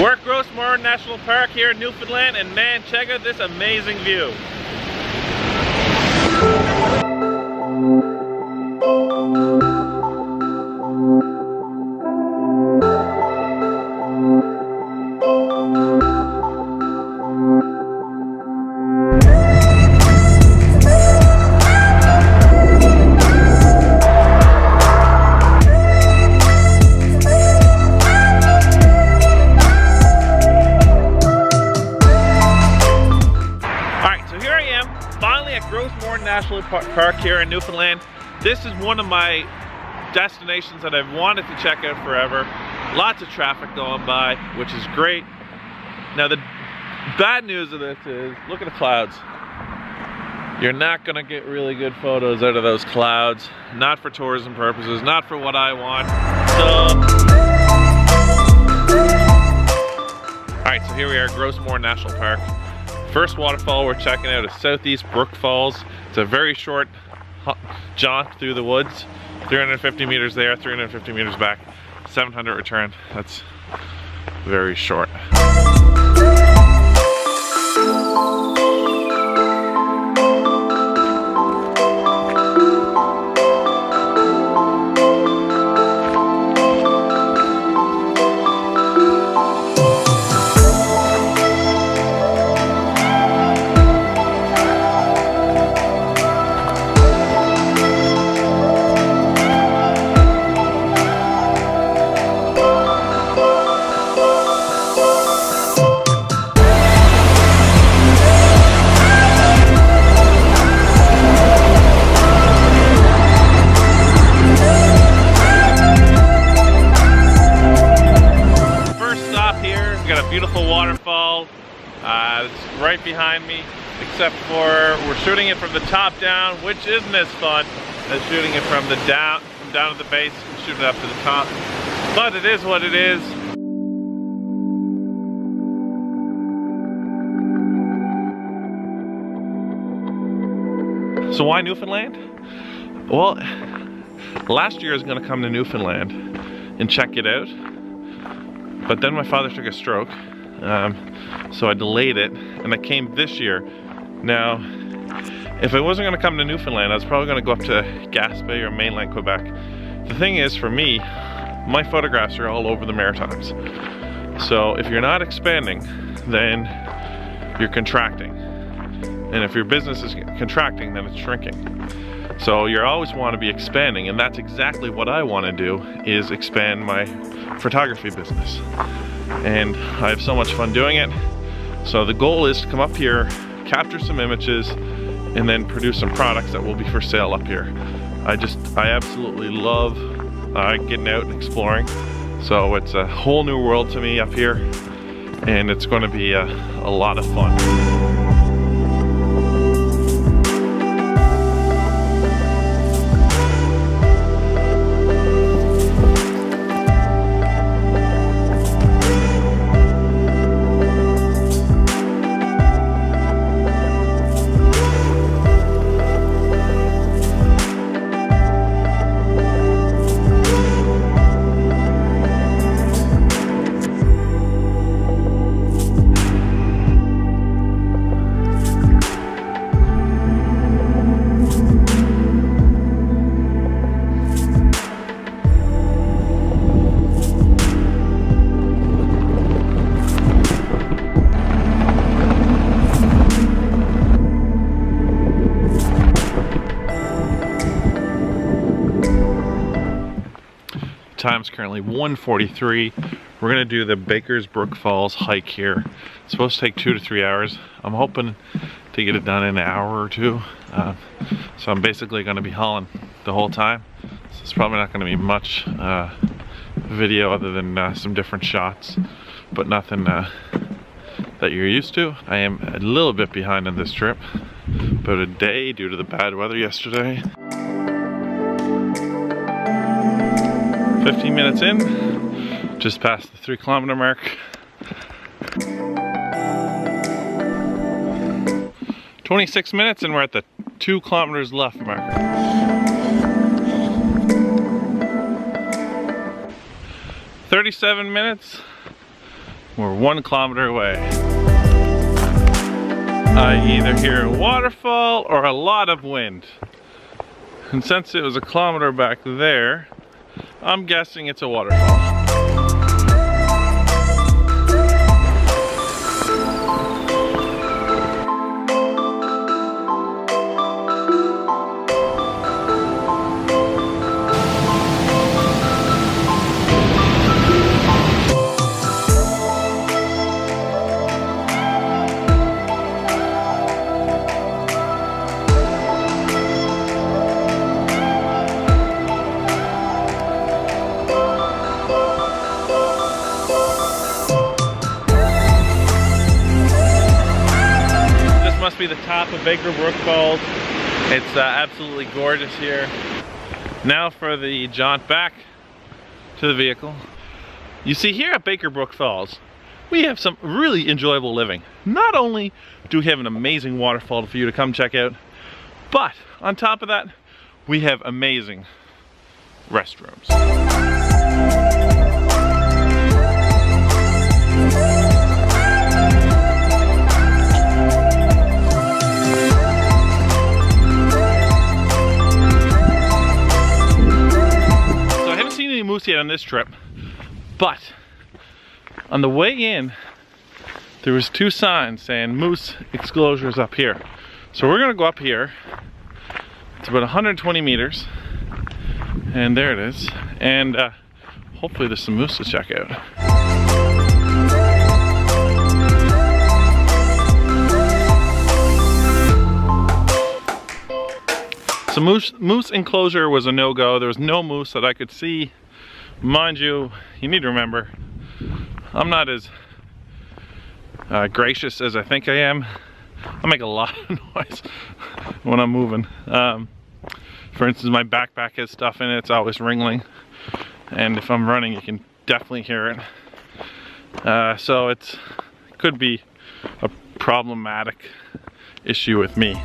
We're at Gros Morne National Park here in Newfoundland, and man, check out this amazing view. Gros Morne National Park here in Newfoundland. This is one of my destinations that I've wanted to check out forever. Lots of traffic going by, which is great. Now the bad news of this is, look at the clouds. You're not gonna get really good photos out of those clouds. Not for tourism purposes, not for what I want. Alright, so here we are at Gros Morne National Park. First waterfall we're checking out is Southeast Brook Falls. It's a very short jaunt through the woods. 350 meters there, 350 meters back, 700 return. That's very short. Beautiful waterfall. It's right behind me, except for we're shooting it from the top down, which isn't as fun as shooting it from down at the base and shooting it up to the top. But it is what it is. So why Newfoundland? Well, last year I was going to come to Newfoundland and check it out. But then my father took a stroke, so I delayed it, and I came this year. Now, if I wasn't going to come to Newfoundland, I was probably going to go up to Gaspé or mainland Quebec. The thing is, for me, my photographs are all over the Maritimes. So if you're not expanding, then you're contracting. And if your business is contracting, then it's shrinking. So you always want to be expanding, and that's exactly what I want to do, is expand my photography business. And I have so much fun doing it. So the goal is to come up here, capture some images, and then produce some products that will be for sale up here. I absolutely love getting out and exploring. So it's a whole new world to me up here, and it's going to be a lot of fun. Time's currently 1:43. We're gonna do the Beaver Brook Falls hike here. It's supposed to take 2 to 3 hours. I'm hoping to get it done in an hour or two. So I'm basically gonna be hauling the whole time. So it's probably not gonna be much video other than some different shots, but nothing that you're used to. I am a little bit behind on this trip, about a day due to the bad weather yesterday. 15 minutes in, just past the 3-kilometer mark. "26 minutes and we're at the 2 kilometers left mark. 37 minutes, We're 1 kilometer away. I either hear a waterfall or a lot of wind. And since it was 1 kilometer back there, I'm guessing it's a waterfall. Must be the top of Beaver Brook Falls. It's absolutely gorgeous here. Now for the jaunt back to the vehicle. You see, here at Beaver Brook Falls, we have some really enjoyable living. Not only do we have an amazing waterfall for you to come check out, but on top of that, we have amazing restrooms. Moose yet on this trip, but on the way in there was 2 signs saying moose exclosures up here, so we're gonna go up here. It's about 120 meters and there it is, and hopefully there's some moose to check out. So moose enclosure was a no-go. There was no moose that I could see. Mind you, you need to remember, I'm not as gracious as I think I am. I make a lot of noise when I'm moving. For instance, my backpack has stuff in it, it's always ringling. And if I'm running, you can definitely hear it. So it could be a problematic issue with me.